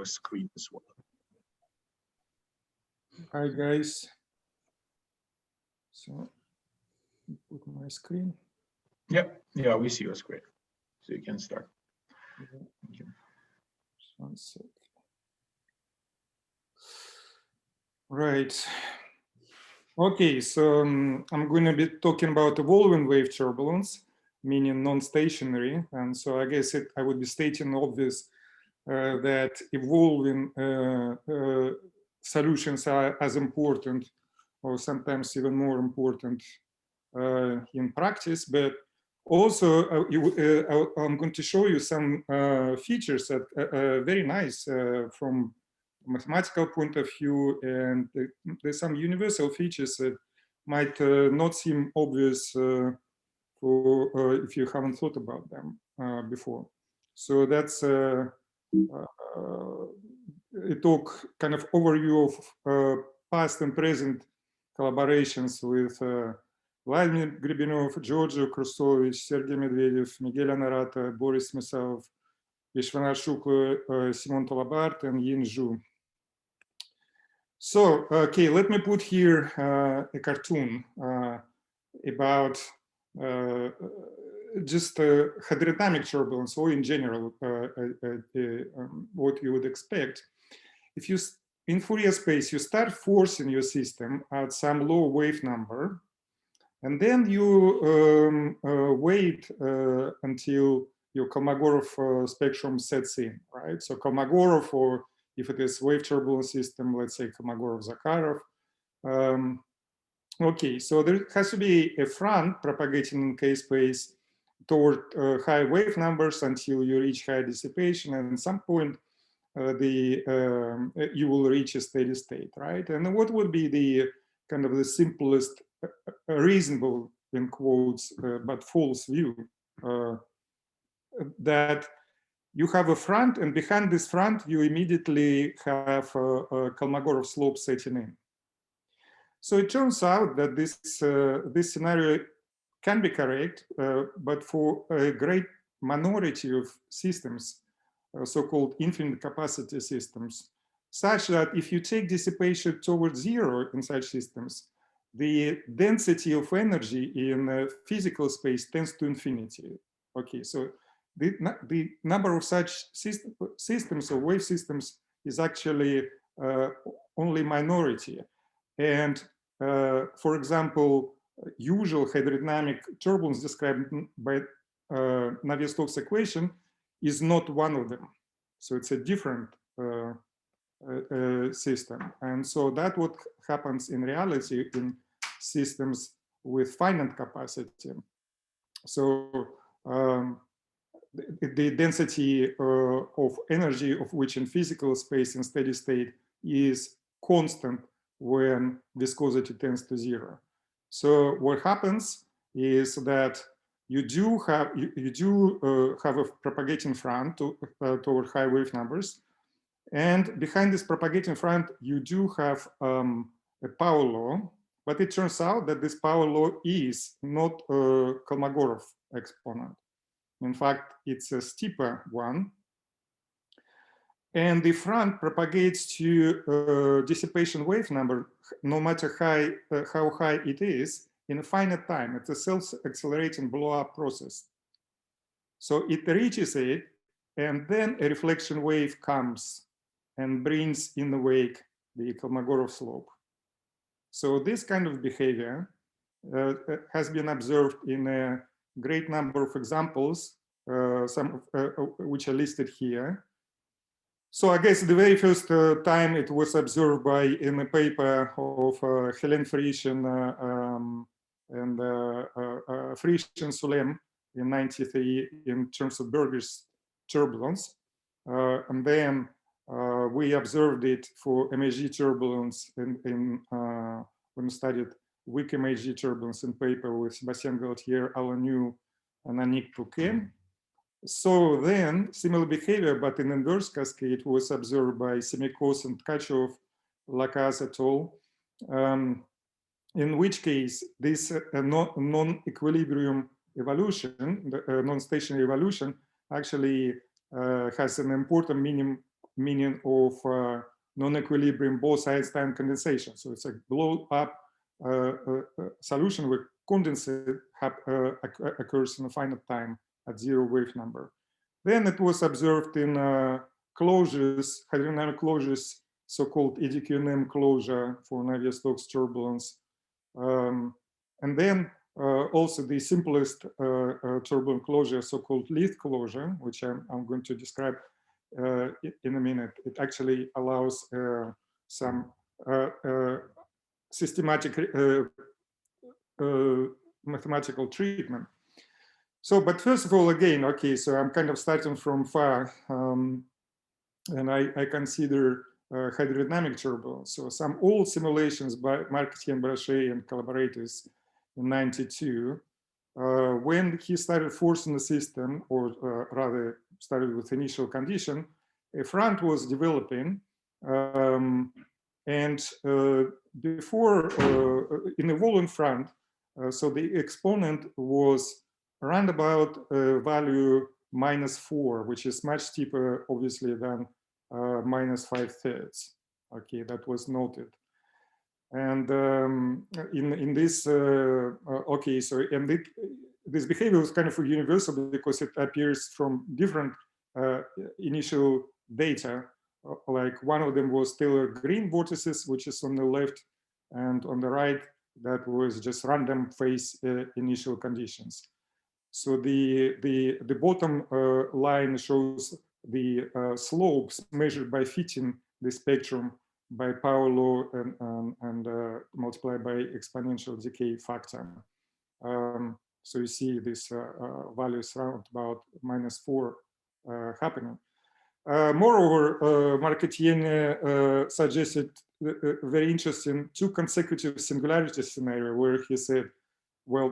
your screen as well. Hi guys. So put my screen. Yeah, we see your screen, so you can start. Thank you. Just 1 sec. Right. Okay, so I'm going to be talking about evolving wave turbulence, meaning non-stationary, and so I guess I would be stating obvious that evolving solutions are as important, or sometimes even more important in practice. But also, I'm going to show you some features that are very nice from mathematical point of view, and there's some universal features that might not seem obvious for if you haven't thought about them before. So that's a talk, kind of overview of past and present collaborations with Vladimir Gribinov, Giorgio Krusovich, Sergei Medvedev, Miguel Anarata, Boris Mesov, Vishwanath Shukla, Simon Tolabart, and Yin Zhu. So, okay, let me put here a cartoon about just hydrodynamic turbulence, or in general, what you would expect. If you, in Fourier space, you start forcing your system at some low wave number, and then you wait until your Kolmogorov spectrum sets in, right? So Kolmogorov, or if it is wave turbulence system, let's say Kolmogorov-Zakharov. Okay, so there has to be a front propagating in k-space toward high wave numbers until you reach high dissipation, and at some point you will reach a steady state, right? And what would be the kind of the simplest, reasonable, in quotes, but false view? That you have a front, and behind this front, you immediately have a Kolmogorov slope setting in. So it turns out that this scenario can be correct, but for a great minority of systems, so-called infinite capacity systems, such that if you take dissipation towards zero in such systems, the density of energy in physical space tends to infinity. Okay, so the number of such systems or wave systems is actually only minority. And for example, usual hydrodynamic turbulence described by Navier-Stokes equation is not one of them. So it's a different system. And so that's what happens in reality in systems with finite capacity. So the density of energy of which in physical space in steady state is constant when viscosity tends to zero. So what happens is that you do have a propagating front toward high wave numbers, and behind this propagating front you do have a power law, but it turns out that this power law is not a Kolmogorov exponent. In fact, it's a steeper one. And the front propagates to dissipation wave number, no matter how high it is, in a finite time. It's a self-accelerating blow-up process. So it reaches it, and then a reflection wave comes and brings in the wake the Kolmogorov slope. So this kind of behavior has been observed in a great number of examples, some which are listed here. So I guess the very first time it was observed in a paper of Helene Frisch and Frisch and Sulem in '93 in terms of Berger's turbulence. And then we observed it for MHD turbulence when we studied weak MHD turbulence in paper with Sébastien Gaultier, Alan Yu, and Anik Pouquet. So then, similar behavior, but in inverse cascade, was observed by Semikos and Tkachov, Lacaze et al., in which case this non-equilibrium evolution, non-stationary evolution, actually has an important meaning of non-equilibrium Bose-Einstein condensation. So it's a blow up solution where condensate occurs in a finite time at 0 wave number. Then it was observed in closures, hydrodynamic closures, so-called EDQNM closure for Navier-Stokes turbulence. And then also the simplest turbulent closure, so-called Leith closure, which I'm going to describe in a minute. It actually allows some systematic mathematical treatment. So, but first of all, again, okay, so I'm kind of starting from far, and I consider hydrodynamic turbulence. So some old simulations by Marc-Étienne Brachet and collaborators in '92, when he started forcing the system, or rather started with initial condition, a front was developing, and before in a volume front, so the exponent was around about value -4, which is much steeper, obviously, than -5/3. Okay, that was noted. And in this, okay, so and this behavior was kind of universal because it appears from different initial data. Like one of them was Taylor green vortices, which is on the left, and on the right, that was just random phase initial conditions. So the bottom line shows the slopes measured by fitting the spectrum by power law and multiplied by exponential decay factor. So you see this values around about -4 happening. Moreover, Marc-Étienne suggested a very interesting 2 consecutive singularity scenario where he said, well,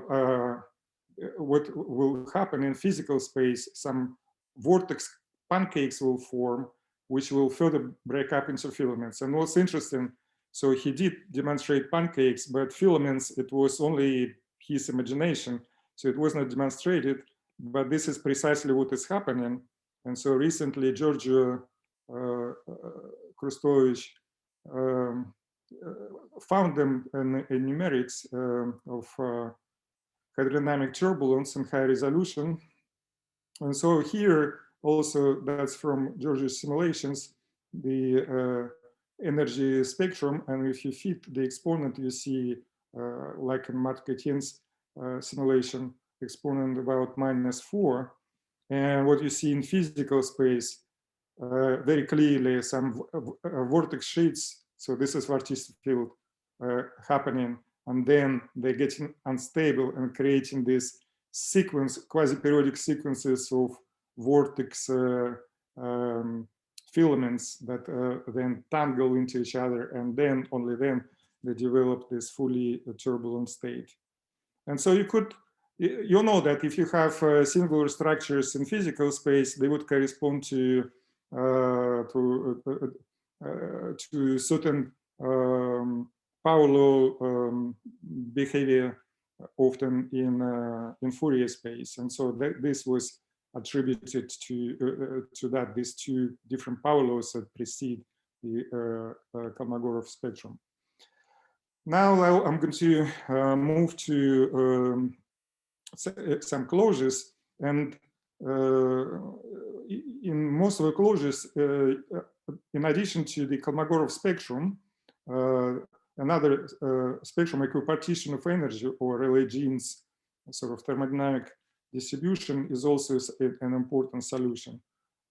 what will happen in physical space, some vortex pancakes will form, which will further break up into filaments. And what's interesting, so he did demonstrate pancakes, but filaments, it was only his imagination. So it was not demonstrated, but this is precisely what is happening. And so recently, Giorgio Krustovich found them in numerics of hydrodynamic turbulence and high resolution. And so here also, that's from Giorgio's simulations, the energy spectrum. And if you fit the exponent, you see, like in Marc-Étienne's simulation, exponent about -4. And what you see in physical space, very clearly some vortex sheets. So this is vorticity field happening, and then they're getting unstable and creating this sequence, quasi-periodic sequences of vortex filaments that then tangle into each other, and then only then they develop this fully turbulent state. And so you could, you know that if you have singular structures in physical space, they would correspond to certain power law behavior, often in Fourier space. And so this was attributed to that, these 2 different power laws that precede the Kolmogorov spectrum. Now I'm going to move to some closures, and in most of the closures, in addition to the Kolmogorov spectrum, another spectrum equipartition of energy, or Rayleigh Jeans sort of thermodynamic distribution, is also an important solution.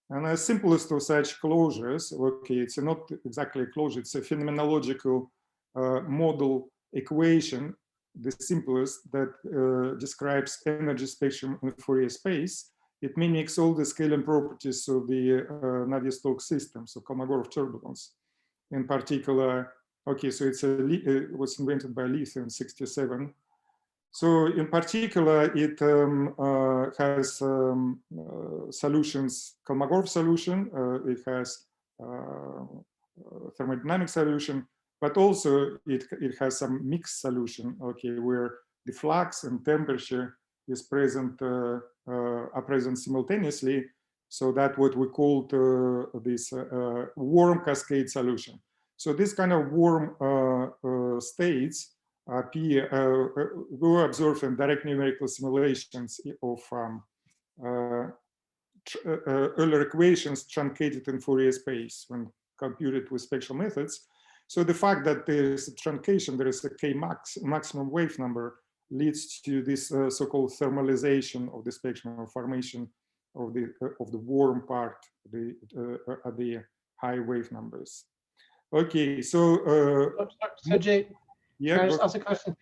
And the simplest of such closures, okay, it's not exactly a closure, it's a phenomenological model equation, the simplest, that describes energy spectrum in Fourier space. It mimics all the scaling properties of the Navier-Stokes system, so Kolmogorov turbulence. In particular, okay, so it was invented by Leith in '67. So in particular, it has solutions, Kolmogorov solution, it has thermodynamic solution, but also it has some mixed solution, okay, where the flux and temperature is present, are present simultaneously, So that's what we called this warm cascade solution. So this kind of warm states appear, were observed in direct numerical simulations of Euler equations truncated in Fourier space when computed with spectral methods. So the fact that there is a truncation, there is a K maximum wave number, leads to this so-called thermalization of the spectrum, or formation of the warm part at the high wave numbers. Okay, so Sergey, yeah, can I just ask a question?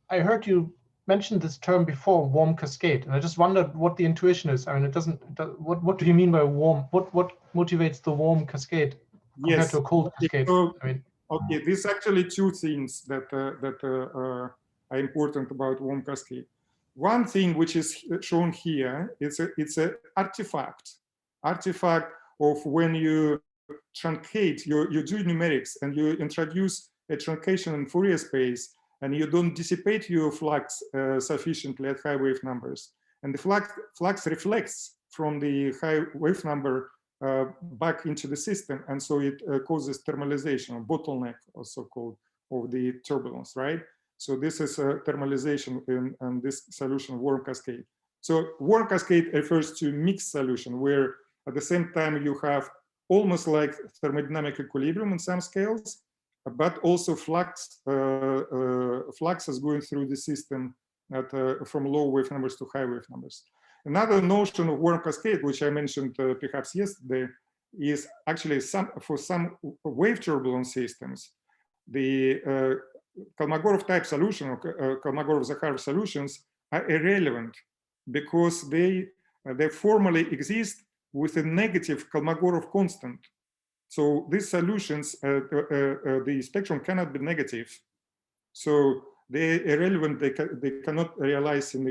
I heard you mention this term before, warm cascade, and I just wondered what the intuition is. I mean, it doesn't. What do you mean by warm? What motivates the warm cascade compared to a cold cascade? So, I mean, okay, there's actually two things that are important about warm cascade. One thing which is shown here, it's an artifact of when you truncate, you do numerics and you introduce a truncation in Fourier space, and you don't dissipate your flux sufficiently at high wave numbers. And the flux reflects from the high wave number back into the system, and so it causes thermalization, or bottleneck, also called, of the turbulence, right? So this is a thermalization in this solution, warm cascade. So warm cascade refers to mixed solution, where at the same time you have almost like thermodynamic equilibrium in some scales, but also flux is going through the system from low wave numbers to high wave numbers. Another notion of warm cascade, which I mentioned perhaps yesterday, is actually for some wave turbulence systems, the Kolmogorov type solution, or Kolmogorov-Zakharov solutions, are irrelevant because they formally exist with a negative Kolmogorov constant. So these solutions, the spectrum cannot be negative. So they're irrelevant. They cannot realize in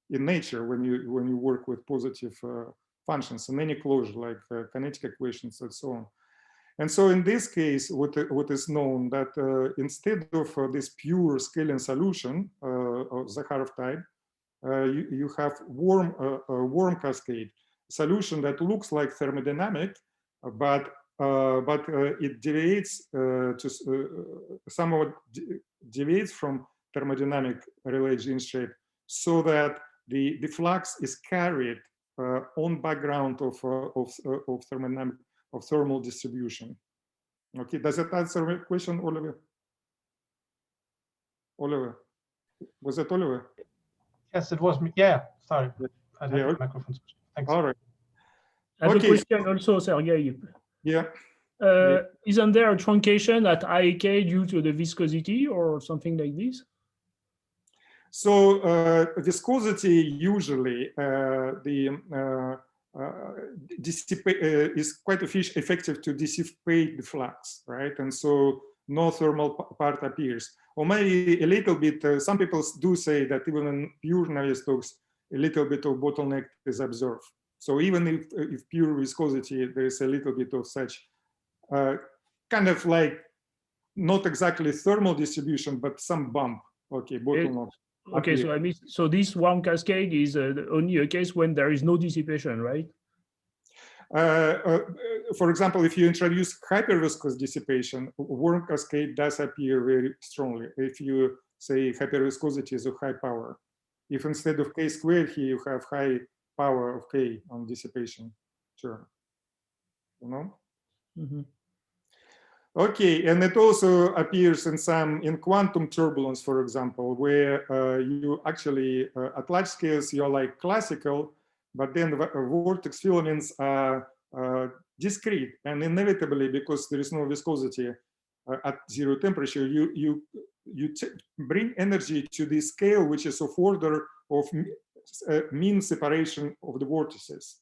nature when you work with positive functions in any closure, like kinetic equations and so on. And so in this case, what is known that instead of this pure scaling solution of Zakharov type, you have warm cascade solution that looks like thermodynamic, but it deviates somewhat deviates from thermodynamic relay gene shape, so that the flux is carried on background of thermodynamic, of thermal distribution. Okay, does that answer my question, Oliver? Oliver, was that Oliver? yes, it was me. Yeah, sorry. I had Yeah, the microphone switch. Thanks. all right. I have Okay. a question also, Sergey. Yeah. Isn't there a truncation at IK due to the viscosity or something like this? So viscosity usually is quite effective to dissipate the flux, right? And so no thermal part appears. Or maybe a little bit, some people do say that even in pure Navier-Stokes, a little bit of bottleneck is observed. So even if pure viscosity, there is a little bit of such kind of like not exactly thermal distribution, but some bump. Okay, bottleneck. Okay, so I mean, so this warm cascade is only a case when there is no dissipation, right? For example, if you introduce hyperviscous dissipation, warm cascade does appear very strongly. If you say hyperviscosity is of high power, if instead of K squared here you have high power of K on dissipation, sure, you know. Mm-hmm. Okay, and it also appears in quantum turbulence, for example, where you actually at large scales you're like classical, but then the vortex filaments are discrete, and inevitably, because there is no viscosity at zero temperature, you bring energy to the scale which is of order of mean separation of the vortices.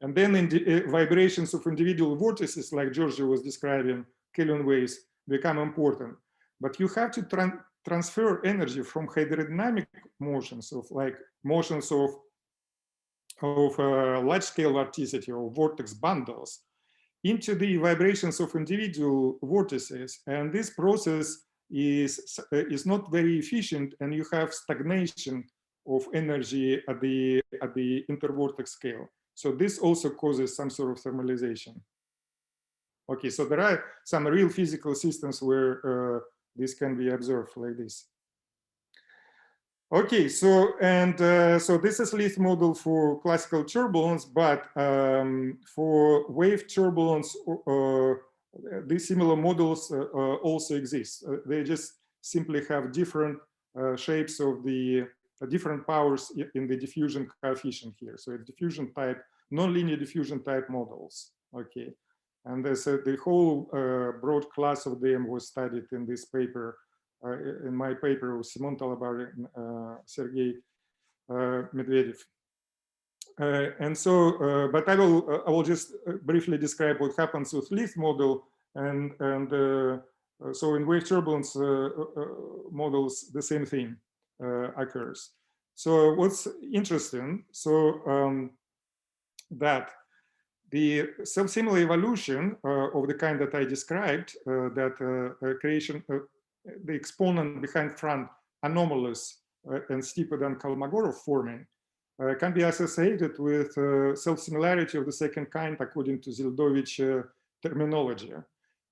And then in the vibrations of individual vortices, like Giorgio was describing, Kelvin waves become important. But you have to transfer energy from hydrodynamic motions, of like motions of large-scale vorticity or vortex bundles, into the vibrations of individual vortices. And this process is not very efficient, and you have stagnation of energy at the intervortex scale. So this also causes some sort of thermalization. Okay, so there are some real physical systems where this can be observed like this. Okay, so so this is Leith model for classical turbulence, but for wave turbulence, these similar models also exist. They just simply have different shapes of the different powers in the diffusion coefficient here. So it's diffusion type, nonlinear diffusion type models. Okay, and the whole broad class of them was studied in this paper. In my paper with Simon Talabar and Sergei Medvedev. And so, but I will just briefly describe what happens with Leith model, and so in wave turbulence models, the same thing occurs. So what's interesting, so that the self-similar evolution of the kind that I described, that creation, the exponent behind front anomalous and steeper than Kolmogorov forming, can be associated with self-similarity of the second kind according to Zildovich terminology.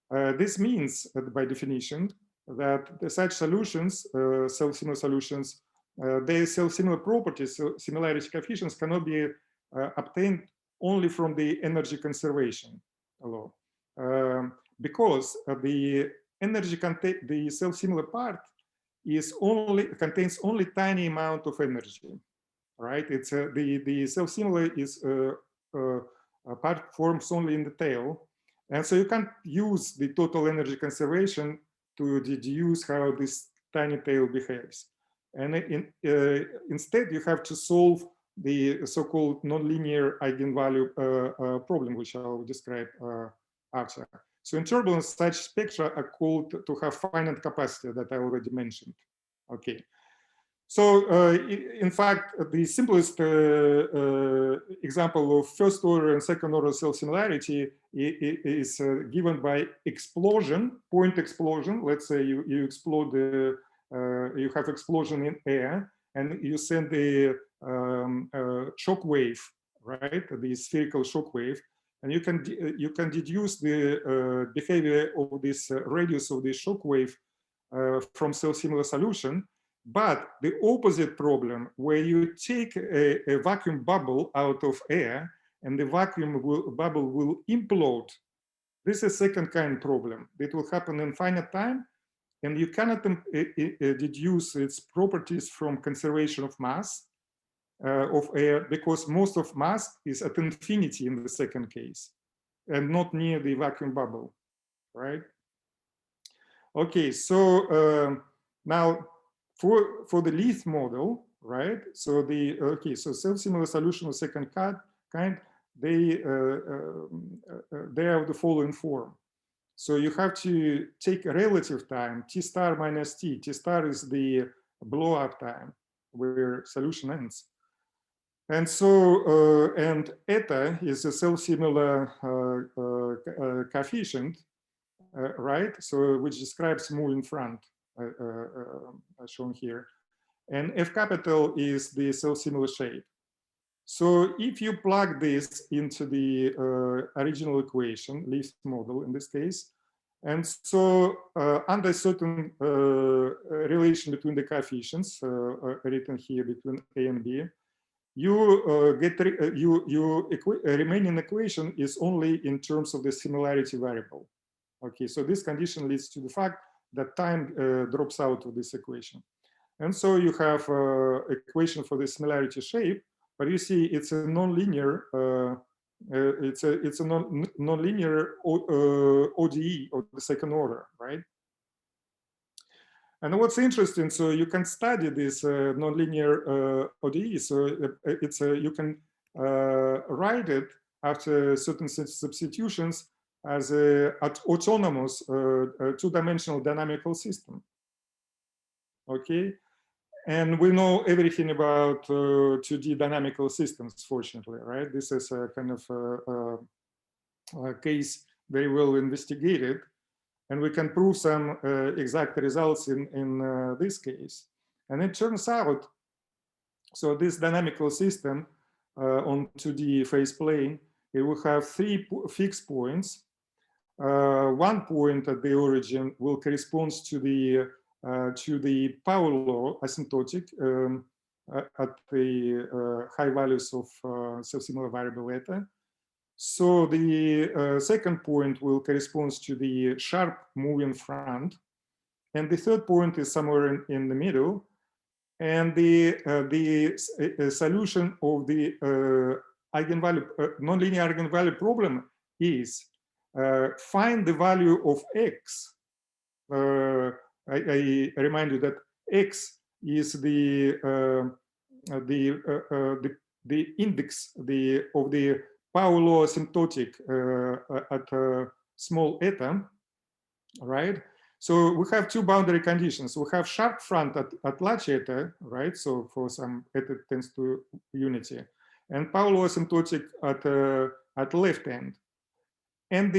This means, by definition, that such solutions, self-similar solutions, their self-similar properties, so similarity coefficients, cannot be obtained only from the energy conservation law, because the energy the self-similar part is contains only tiny amount of energy, right? It's the self-similar is part forms only in the tail, and so you can't use the total energy conservation to deduce how this tiny tail behaves. And instead, you have to solve the so-called nonlinear eigenvalue problem, which I'll describe after. So in turbulence, such spectra are called to have finite capacity that I already mentioned. Okay. So in fact, the simplest example of first order and second order self-similarity is given by explosion, point explosion. Let's say you explode you have explosion in air, and you send the shock wave, right? The spherical shock wave, and you can deduce the behavior of this radius of the shock wave from self-similar solution. But the opposite problem, where you take a vacuum bubble out of air and the vacuum bubble will implode, this is second kind problem. It will happen in finite time, and you cannot deduce its properties from conservation of mass of air, because most of mass is at infinity in the second case and not near the vacuum bubble, right? Okay, so now for the Leith model, right? So so self-similar solution of second kind, they are of the following form. So you have to take a relative time, T star minus T. T star is the blow-up time where solution ends. And so, and eta is a self-similar coefficient, right? So which describes mu in front, shown here. And F capital is the self-similar shape. So if you plug this into the original equation, Leith model in this case, and so under certain relation between the coefficients written here between A and B, you get remaining equation is only in terms of the similarity variable. Okay, so this condition leads to the fact that time drops out of this equation, and so you have equation for the similarity shape. But you see, it's a nonlinear. It's a nonlinear ODE of the second order, right? And what's interesting, so you can study this nonlinear ODE. So it's you can write it after certain substitutions as an autonomous two-dimensional dynamical system. Okay. And we know everything about 2D dynamical systems, fortunately, right? This is a kind of a case very well investigated, and we can prove some exact results in this case. And it turns out, So this dynamical system on 2D phase plane, it will have three fixed points. One point at the origin will correspond to the power law asymptotic at the high values of self-similar variable eta. So the second point will correspond to the sharp moving front, and the third point is somewhere in the middle. And the solution of the eigenvalue nonlinear eigenvalue problem is find the value of x. I remind you that x is the index of the power law asymptotic at small eta, right? So we have two boundary conditions. We have sharp front at large eta, right? So for some eta tends to unity, and power law asymptotic at left end. And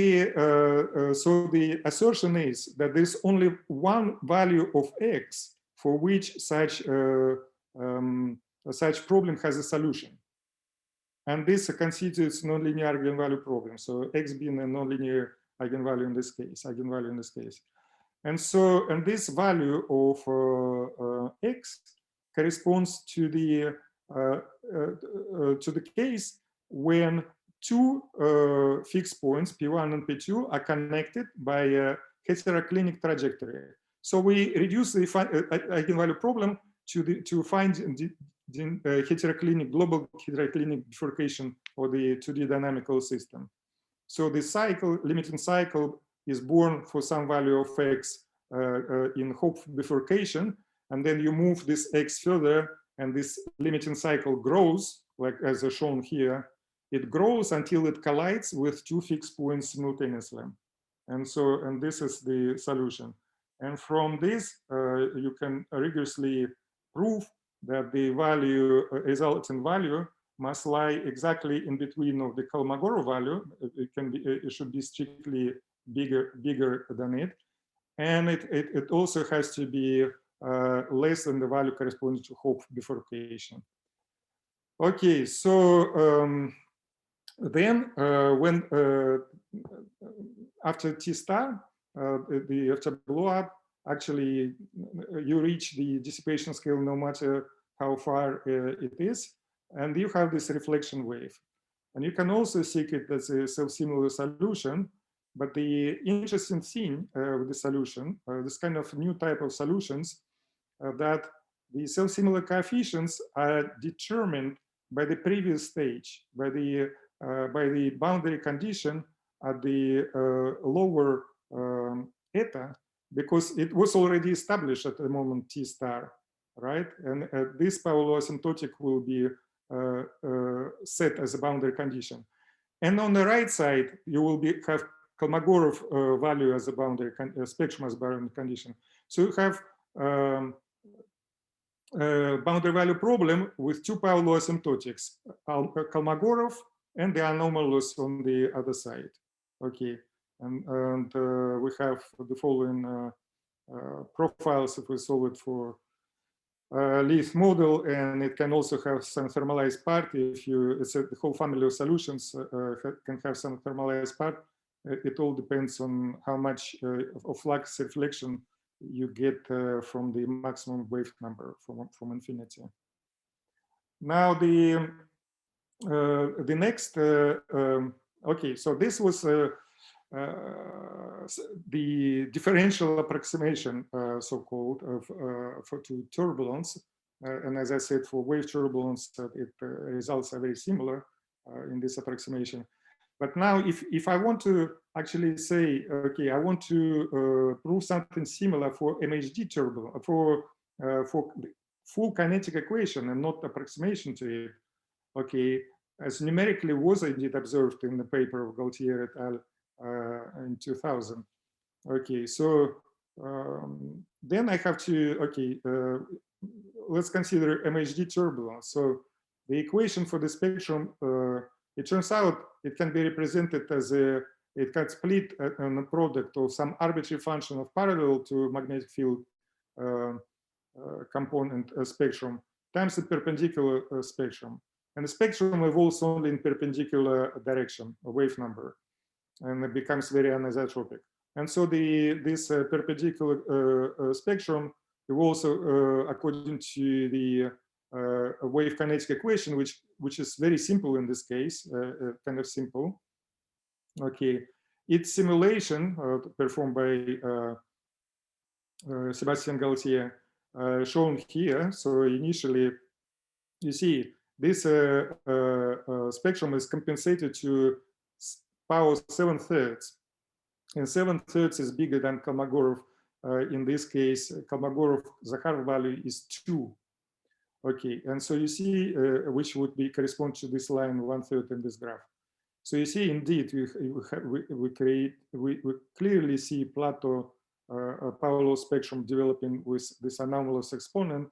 so the assertion is that there's only one value of x for which such problem has a solution. And this constitutes nonlinear eigenvalue problem. So x being a nonlinear eigenvalue in this case, And so, and this value of x corresponds to the case when two fixed points, P1 and P2, are connected by a heteroclinic trajectory. So we reduce the eigenvalue problem to find the heteroclinic, global heteroclinic bifurcation of the 2D dynamical system. So the cycle, limiting cycle, is born for some value of x in Hopf bifurcation, and then you move this x further, and this limiting cycle grows, like as shown here. It grows until it collides with two fixed points simultaneously. And so, and this is the solution. And from this, you can rigorously prove that the value, resulting value, must lie exactly in between of the Kolmogorov value. It should be strictly bigger than it. And it also has to be less than the value corresponding to Hopf bifurcation. Okay, so then when after T star, after blow up, actually you reach the dissipation scale no matter how far it is, and you have this reflection wave. And you can also seek it as a self-similar solution, but the interesting thing with the solution, this kind of new type of solutions, that the self-similar coefficients are determined by the previous stage, by the boundary condition at the lower eta, because it was already established at the moment T star, right? And this power law asymptotic will be set as a boundary condition. And on the right side, you will have Kolmogorov value as a boundary spectrum as boundary condition. So you have boundary value problem with two power law asymptotics, Kolmogorov and the anomalous on the other side. Okay, and we have the following profiles if we solve it for Leith model, and it can also have some thermalized part. If you, it's the whole family of solutions can have some thermalized part. It all depends on how much of flux reflection you get from the maximum wave number from infinity. Now the next, okay, so this was the differential approximation, so-called, to turbulence. And as I said, for wave turbulence, results are very similar in this approximation. But now, if I want to actually say, okay, I want to prove something similar for MHD turbulence, for full kinetic equation and not approximation to it, okay, as numerically was indeed observed in the paper of Gaultier et al. In 2000. Okay, so then I have to, okay, let's consider MHD turbulence. So the equation for the spectrum, it turns out it can be represented as it can split on a product of some arbitrary function of parallel to magnetic field component spectrum times the perpendicular spectrum. And the spectrum evolves only in perpendicular direction, a wave number, and it becomes very anisotropic. And so this perpendicular spectrum evolves according to the wave kinetic equation, which is very simple in this case, kind of simple. Okay, it's simulation performed by Sebastian Gaultier, shown here. So initially, you see this spectrum is compensated to power 7/3, and 7/3 is bigger than Kolmogorov. In this case, Kolmogorov-Zakharov value is 2. Okay, and so you see, which would be correspond to this line 1/3 in this graph. So you see, indeed, we clearly see plateau power law spectrum developing with this anomalous exponent,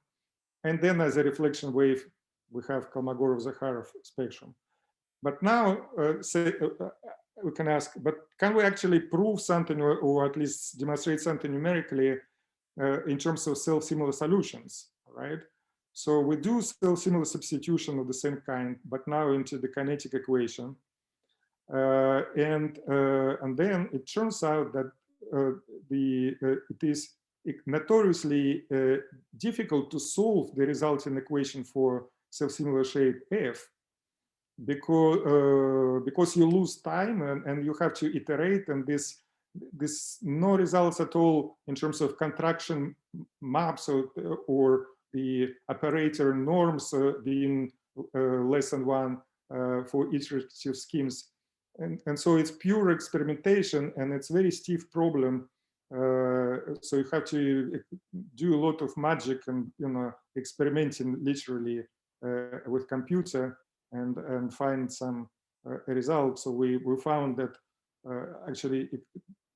and then as a reflection wave, we have Kolmogorov-Zakharov spectrum. But now, we can ask, but can we actually prove something, or at least demonstrate something numerically in terms of self-similar solutions, right? So we do self-similar substitution of the same kind, but now into the kinetic equation. And then it turns out that it is notoriously difficult to solve the resulting equation for self-similar shape F, because you lose time and you have to iterate, and this no results at all in terms of contraction maps or the operator norms being less than 1 for iterative schemes. And so it's pure experimentation, and it's very stiff problem. So you have to do a lot of magic and experimenting literally with computer and find some results. So we found that actually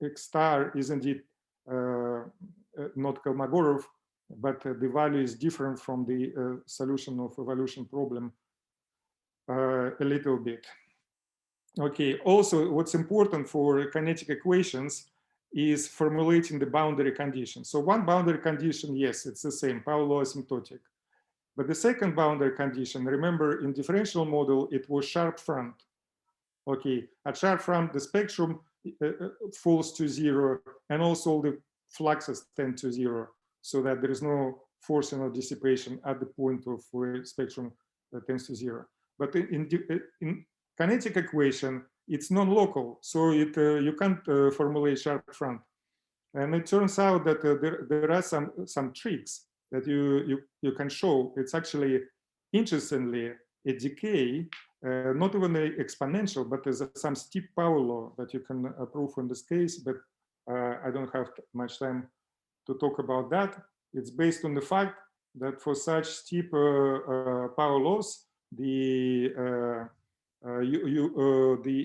X star is indeed not Kolmogorov, but the value is different from the solution of evolution problem a little bit. Okay, also what's important for kinetic equations is formulating the boundary condition. So one boundary condition, yes, it's the same, power law asymptotic. But the second boundary condition, remember in differential model, it was sharp front. Okay, at sharp front, the spectrum falls to 0, and also the fluxes tend to 0, so that there is no forcing or dissipation at the point of where spectrum tends to 0. But in kinetic equation, it's non-local, so you can't formulate sharp front. And it turns out that there are some tricks that you can show. It's actually, interestingly, a decay, not even exponential, but there's some steep power law that you can prove in this case, but I don't have much time to talk about that. It's based on the fact that for such steep power laws, the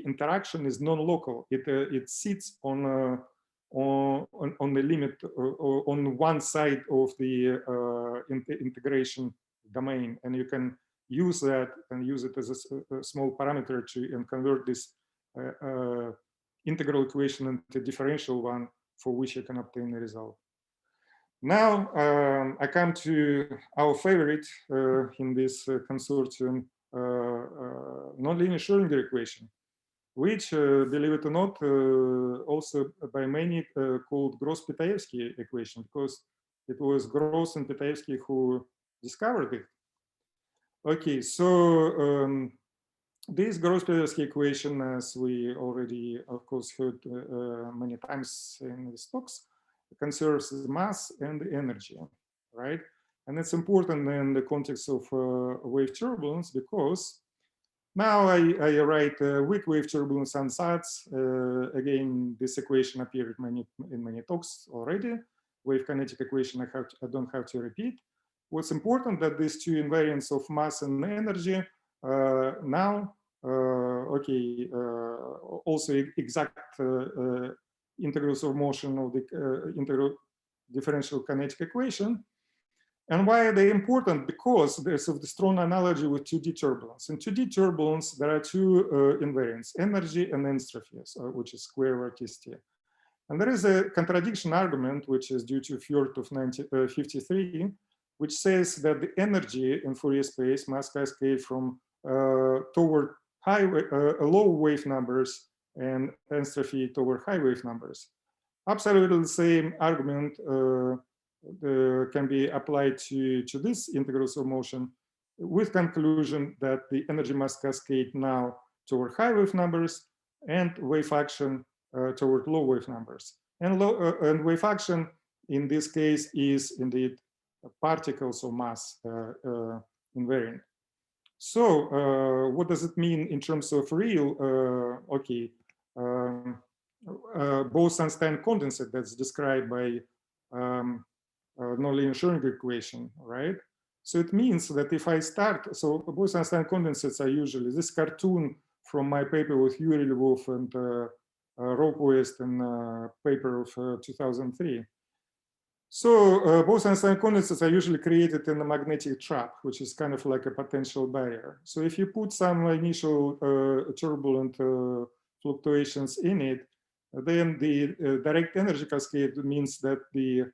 interaction is non-local. It sits on the limit on one side of the integration domain, and you can use that and use it as a small parameter and convert this integral equation into differential one for which you can obtain a result. Now I come to our favorite in this consortium, nonlinear Schrödinger equation, which, believe it or not, also by many called Gross-Petaevsky equation, because it was Gross and Petaevsky who discovered it. Okay, so this Gross-Petaevsky equation, as we already, of course, heard many times in these talks, conserves the mass and the energy, right? And it's important in the context of wave turbulence, because now I write weak wave turbulence ansatz. Again, this equation appeared in many talks already. Wave kinetic equation I don't have to repeat. What's important that these two invariants of mass and energy now, also exact integrals of motion of the integral differential kinetic equation. And why are they important? Because there's the strong analogy with 2D turbulence. In 2D turbulence, there are two invariants, energy and entropy, which is square vorticity. And there is a contradiction argument, which is due to Fjord of 1953, which says that the energy in Fourier space must cascade from toward low wave numbers and entropy toward high wave numbers. Absolutely the same argument can be applied to this integrals of motion, with conclusion that the energy must cascade now toward high wave numbers and wave action toward low wave numbers. And wave action in this case is indeed particles of mass invariant. So what does it mean in terms of real? Okay, Bose-Einstein condensate that's described by nonlinear Schrödinger equation, right? So it means that if I start, so Bose-Einstein condensates are usually this cartoon from my paper with Yuri Lvov and Rob West and paper of 2003. So Bose-Einstein condensates are usually created in a magnetic trap, which is kind of like a potential barrier. So if you put some initial turbulent fluctuations in it, then the direct energy cascade means that the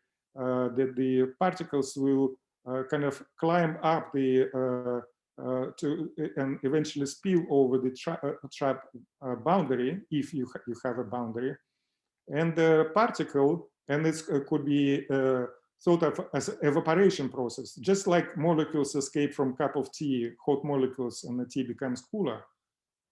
particles will kind of climb up the and eventually spill over the trap boundary, if you have a boundary, and the particle, and this could be thought of as an evaporation process, just like molecules escape from cup of tea, hot molecules, and the tea becomes cooler.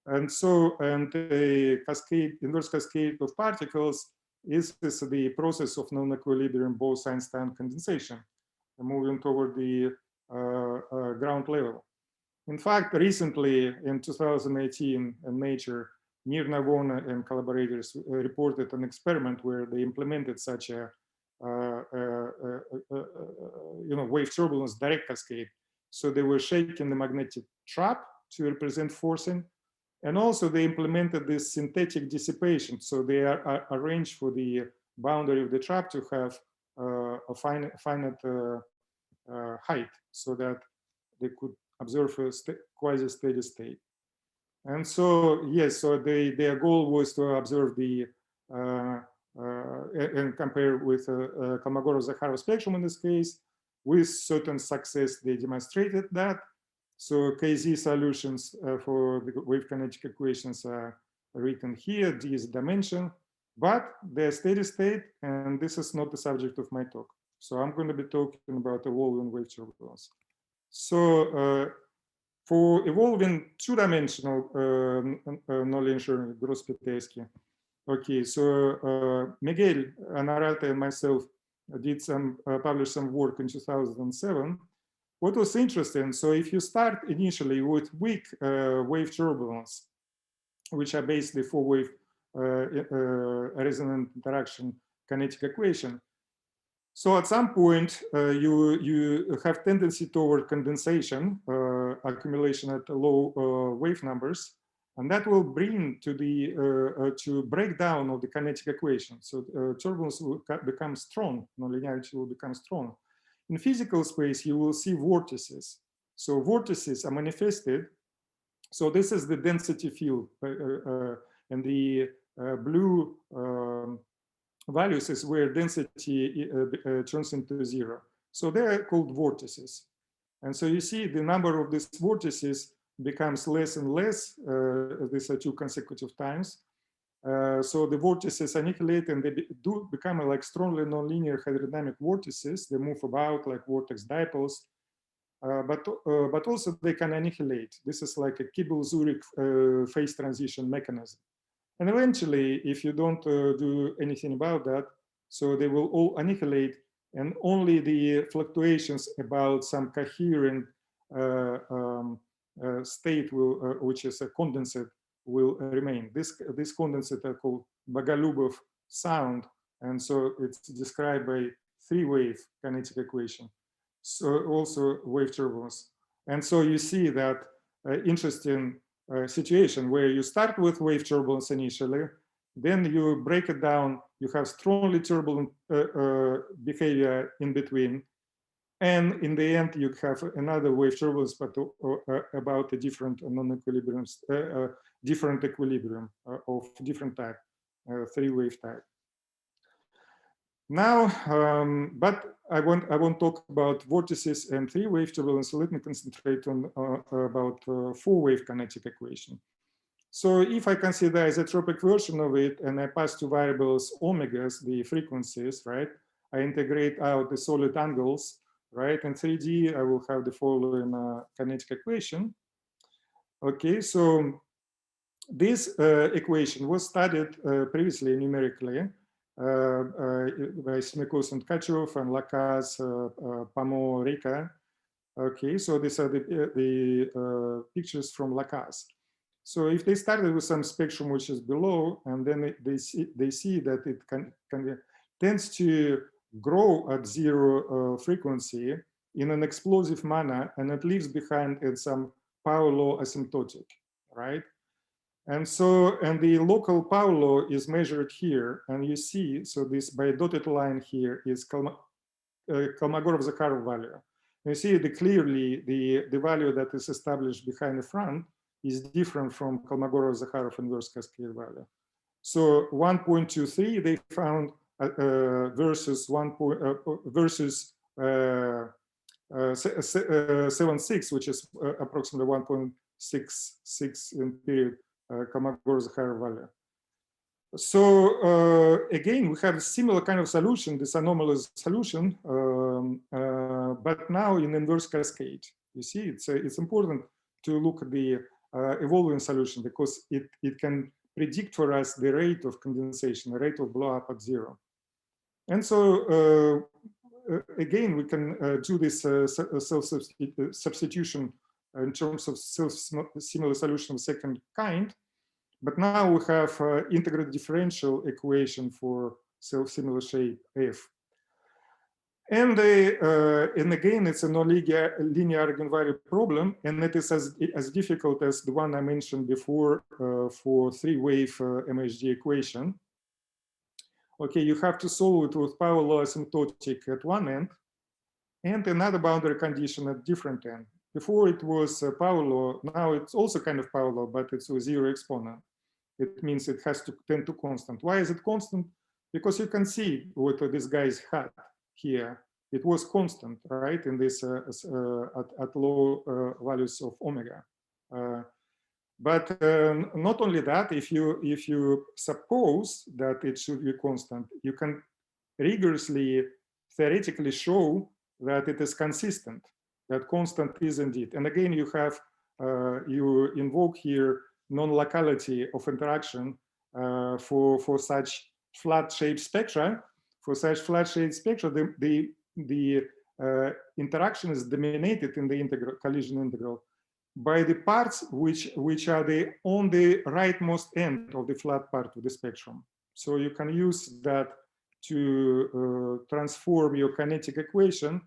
And so, and the cascade, inverse cascade of particles is the process of non-equilibrium Bose-Einstein condensation, moving toward the ground level. In fact, recently in 2018 in Nature, Nir Navona and collaborators reported an experiment where they implemented such a wave turbulence direct cascade. So they were shaking the magnetic trap to represent forcing, and also they implemented this synthetic dissipation. So they are arranged for the boundary of the trap to have a finite height, so that they could observe a quasi-steady state. And so, yes, so their goal was to observe the, and compare with Kolmogorov-Zakharov spectrum in this case. With certain success, they demonstrated that. So KZ solutions for the wave kinetic equations are written here. D is dimension, but they're steady state, and this is not the subject of my talk. So I'm going to be talking about evolving wave turbulence. So for evolving two-dimensional nonlinear Schrödinger, Gross-Pitesky. Okay, so Miguel Anarate and myself did published some work in 2007. What was interesting, so if you start initially with weak wave turbulence, which are basically four-wave resonant interaction kinetic equation, so at some point you have tendency toward condensation, accumulation at low wave numbers, and that will bring to the to breakdown of the kinetic equation. So turbulence will become strong, nonlinearity will become strong. In physical space, you will see vortices. So vortices are manifested. So this is the density field, and the blue values is where density turns into zero. So they're called vortices. And so you see the number of these vortices becomes less and less. These are two consecutive times. So the vortices annihilate, and they do become like strongly nonlinear hydrodynamic vortices. They move about like vortex dipoles, but also they can annihilate. This is like a Kibble-Zurich phase transition mechanism. And eventually, if you don't do anything about that, so they will all annihilate, and only the fluctuations about some coherent state will, which is a condensate, will remain. This condensate are called Bogolubov sound, and so it's described by three-wave kinetic equation. So also wave turbulence, and so you see that interesting situation where you start with wave turbulence initially, then you break it down. You have strongly turbulent behavior in between, and in the end you have another wave turbulence, but about a different non-equilibrium, different equilibrium of different type, three-wave type. Now, but I won't talk about vortices and three-wave turbulence. So let me concentrate on about four-wave kinetic equation. So if I consider isotropic version of it and I pass two variables omegas, the frequencies, right? I integrate out the solid angles, right? In 3D, I will have the following kinetic equation. Okay, so this equation was studied previously numerically by Smikos and Kachov and Lacaze, Pamo, Rika. Okay, so these are the pictures from Lacaze. So if they started with some spectrum which is below, and then they see that it tends to grow at zero frequency in an explosive manner, and it leaves behind some power law asymptotic, right? And so, and the local power law is measured here, and you see, so this by dotted line here is Kolmogorov-Zakharov value. You see clearly the value that is established behind the front is different from Kolmogorov-Zakharov inverse cascade value. So 1.23 they found versus 7.6, which is approximately 1.66 in period Kolmogorov-Zakharov value. So again, we have a similar kind of solution, this anomalous solution, but now in inverse cascade. You see, it's important to look at the evolving solution because it can predict for us the rate of condensation, the rate of blow up at zero. And so again, we can do this self-substitution in terms of self-similar solution of second kind. But now we have integrated differential equation for self-similar shape F. And again, it's a nonlinear eigenvalue problem, and it is as difficult as the one I mentioned before for three-wave MHD equation. Okay, you have to solve it with power law asymptotic at one end, and another boundary condition at different end. Before it was power law, now it's also kind of power law, but it's with zero exponent. It means it has to tend to constant. Why is it constant? Because you can see what this guy's had here. It was constant, right, in this at low values of omega. But not only that, if you suppose that it should be constant, you can rigorously, theoretically show that it is consistent, that constant is indeed. And again, you have you invoke here non-locality of interaction for such flat-shaped spectra. For such flat-shaped spectra, the interaction is dominated in the collision integral by the parts which are on the rightmost end of the flat part of the spectrum. So you can use that to transform your kinetic equation,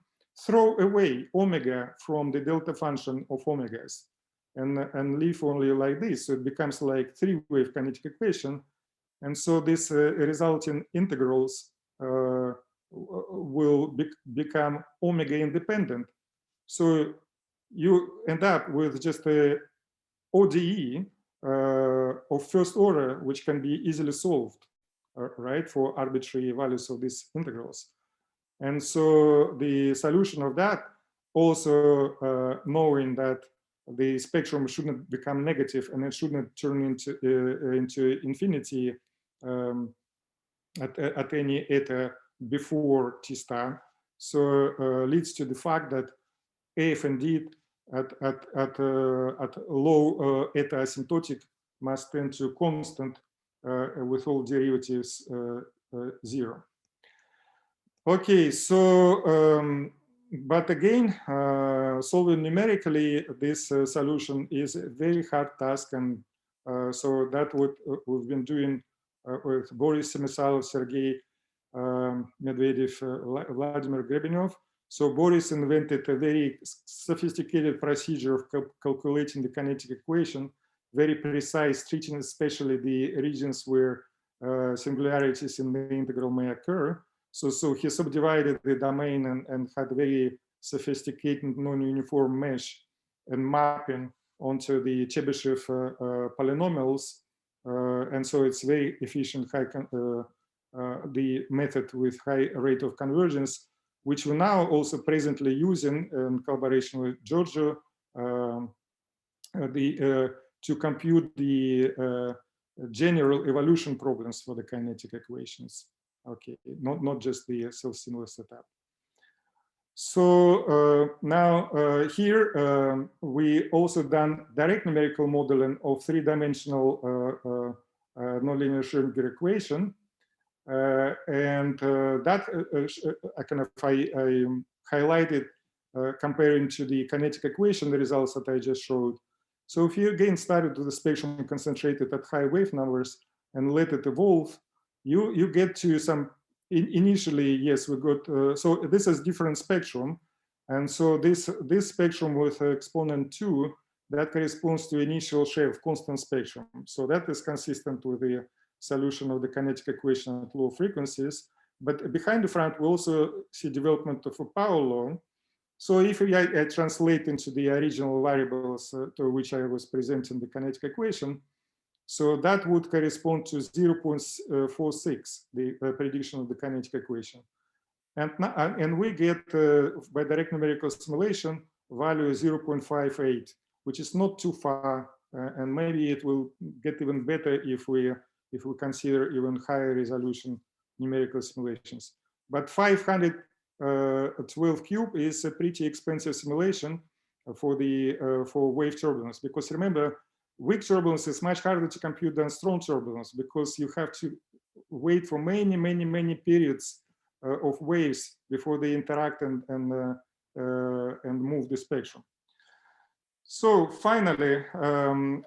throw away omega from the delta function of omegas, and leave only like this. So it becomes like three-wave kinetic equation. And so this resulting integrals will become omega independent. So you end up with just a ODE of first order, which can be easily solved, right, for arbitrary values of these integrals. And so the solution of that, also knowing that the spectrum shouldn't become negative and it shouldn't turn into infinity at any eta before T star, so leads to the fact that AF indeed at low eta asymptotic must tend to constant with all derivatives zero. Okay, so but again, solving numerically this solution is a very hard task, and so that what we've been doing with Boris Semysalov, Sergei Medvedev, Vladimir Grebenov. So Boris invented a very sophisticated procedure of calculating the kinetic equation, very precise, treating especially the regions where singularities in the integral may occur. So he subdivided the domain and had very sophisticated non-uniform mesh and mapping onto the Chebyshev polynomials. And so it's very efficient the method with high rate of convergence, which we're now also presently using in collaboration with Giorgio to compute the general evolution problems for the kinetic equations. Okay, not just the self-similar setup. So now here we also done direct numerical modeling of three-dimensional nonlinear Schrödinger equation, and that I highlighted comparing to the kinetic equation the results that I just showed. So if you again started with the spectrum concentrated at high wave numbers and let it evolve, you get to some initially, yes, we got so this is different spectrum, and so this spectrum with exponent 2 that corresponds to initial share of constant spectrum. So that is consistent with the solution of the kinetic equation at low frequencies. But behind the front, we also see development of a power law. So if I translate into the original variables to which I was presenting the kinetic equation, so that would correspond to 0.46, the prediction of the kinetic equation. And we get, by direct numerical simulation, value 0.58, which is not too far. And maybe it will get even better if we consider even higher resolution numerical simulations. But 512 cube is a pretty expensive simulation for wave turbulence, because remember, weak turbulence is much harder to compute than strong turbulence, because you have to wait for many periods of waves before they interact and move the spectrum. So finally, I'm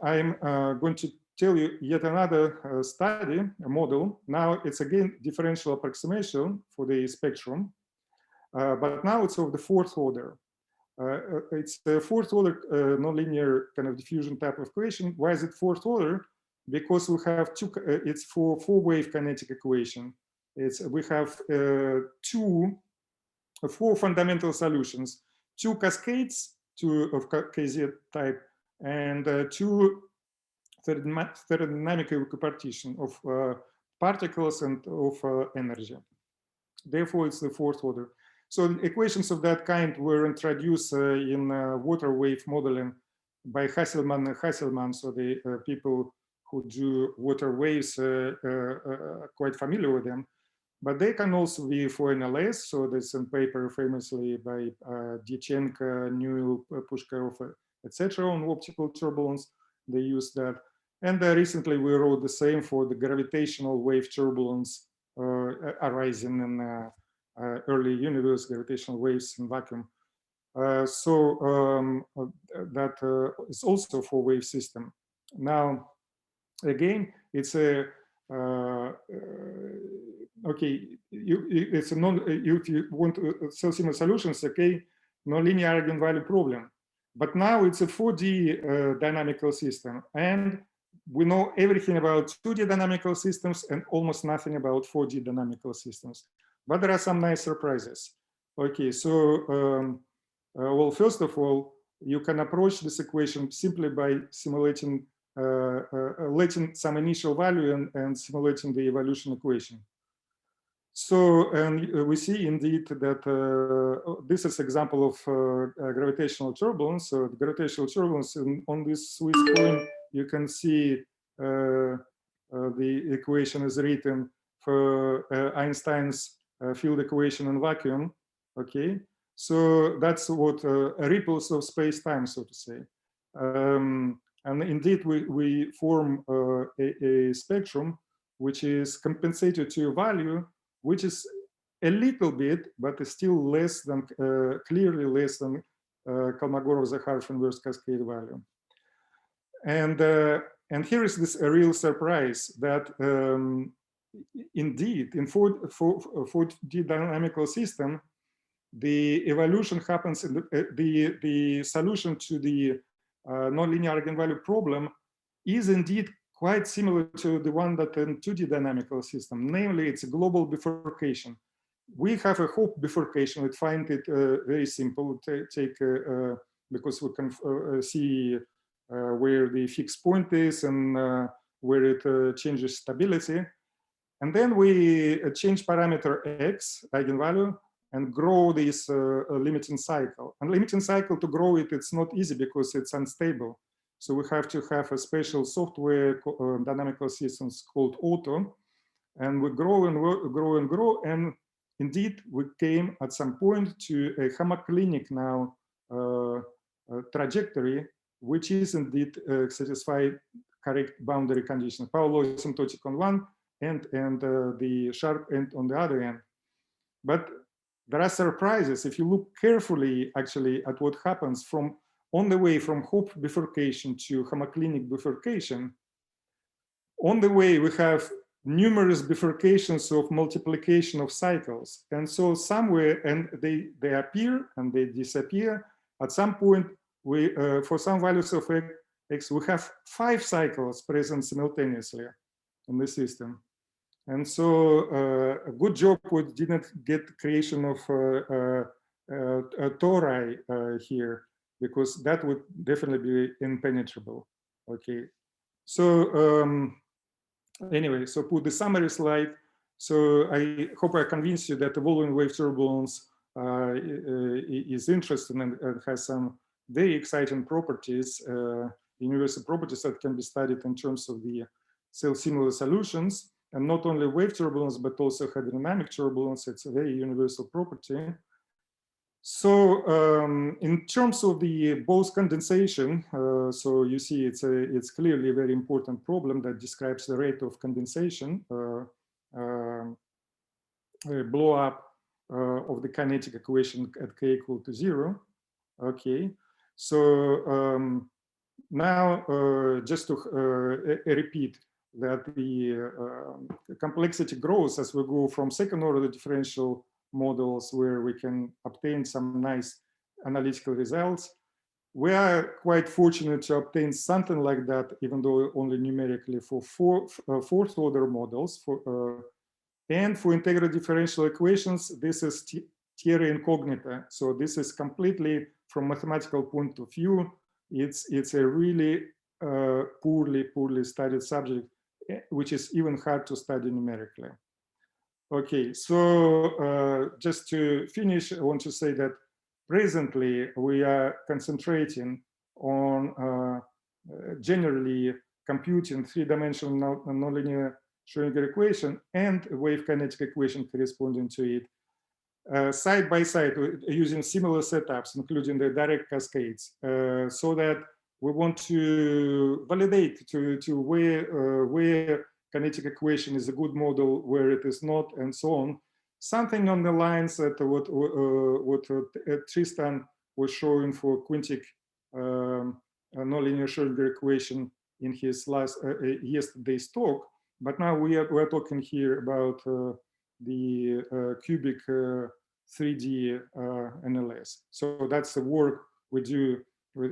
going to tell you yet another study, a model. Now it's again differential approximation for the spectrum, but now it's of the fourth order. It's the fourth order nonlinear kind of diffusion type of equation. Why is it fourth order? Because we have two, it's for four-wave kinetic equation. We have four fundamental solutions, two cascades, two of KZ type, and two thermodynamic equipartition of particles and of energy. Therefore, it's the fourth order. So equations of that kind were introduced in water wave modeling by Hasselmann and Hasselmann. So the people who do water waves are quite familiar with them. But they can also be for NLS. So there's a paper famously by Dyachenko, Newell, Pushkarov, etc. on optical turbulence. They use that. And recently we wrote the same for the gravitational wave turbulence arising in early universe, gravitational waves in vacuum. That is also for wave system. Now, again, it's a okay. It's a non. If you want self-similar solutions, okay, nonlinear eigenvalue problem. But now it's a 4D dynamical system, and we know everything about 2D dynamical systems and almost nothing about 4D dynamical systems. But there are some nice surprises. Okay, so well, first of all, you can approach this equation simply by simulating, letting some initial value and simulating the evolution equation. So, and we see indeed that this is example of gravitational turbulence. So the gravitational turbulence on this Swiss coin, you can see the equation is written for Einstein's field equation in vacuum. Okay, so that's what ripples of space-time, so to say. And indeed, we form a spectrum which is compensated to a value which is a little bit, but is still less than, clearly less than Kolmogorov-Zakharov inverse cascade value. And here is this a real surprise that indeed in 4D dynamical system, the evolution happens in the solution to the nonlinear eigenvalue problem is indeed quite similar to the one that in 2D dynamical system, namely it's a global bifurcation. We have a Hopf bifurcation. We find it very simple. Because we can see where the fixed point is and where it changes stability. And then we change parameter x, eigenvalue, and grow this limiting cycle. And limiting cycle, to grow it, it's not easy because it's unstable. So we have to have a special software, dynamical systems called auto. And we grow and grow and grow. And indeed, we came at some point to a homoclinic now trajectory, which is indeed satisfied correct boundary conditions. Power law is asymptotic on one end and the sharp end on the other end. But there are surprises. If you look carefully, actually, at what happens from on the way from Hopf bifurcation to homoclinic bifurcation, on the way we have numerous bifurcations of multiplication of cycles. And so somewhere, and they appear and they disappear. At some point, we for some values of x, we have 5 cycles present simultaneously in the system. And so a good job we didn't get creation of tori here, because that would definitely be impenetrable. Okay, so anyway, so put the summary slide. So I hope I convinced you that the volume wave turbulence is interesting and has some very exciting properties, universal properties that can be studied in terms of the self-similar solutions. And not only wave turbulence, but also hydrodynamic turbulence. It's a very universal property. So in terms of the Bose condensation, so you see it's clearly a very important problem that describes the rate of condensation, blow up of the kinetic equation at k equal to 0. Okay, so now just to repeat that the complexity grows as we go from second order differential models where we can obtain some nice analytical results. We are quite fortunate to obtain something like that, even though only numerically for fourth order models. And for integral differential equations, this is terra incognita. So this is completely, from mathematical point of view, it's a really poorly studied subject, which is even hard to study numerically. Okay, so just to finish, I want to say that presently we are concentrating on generally computing three-dimensional nonlinear Schrödinger equation and a wave kinetic equation corresponding to it, side by side using similar setups, including the direct cascades, so that we want to validate to where kinetic equation is a good model, where it is not, and so on. Something on the lines that what Tristan was showing for quintic nonlinear Schrödinger equation in his last yesterday's talk. But now we're talking here about the cubic 3D NLS. So that's the work we do with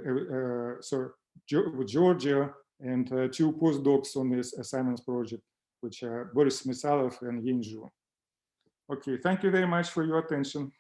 Georgia and 2 postdocs on this assignments project, which are Boris Misalov and Yin Zhu. Okay, thank you very much for your attention.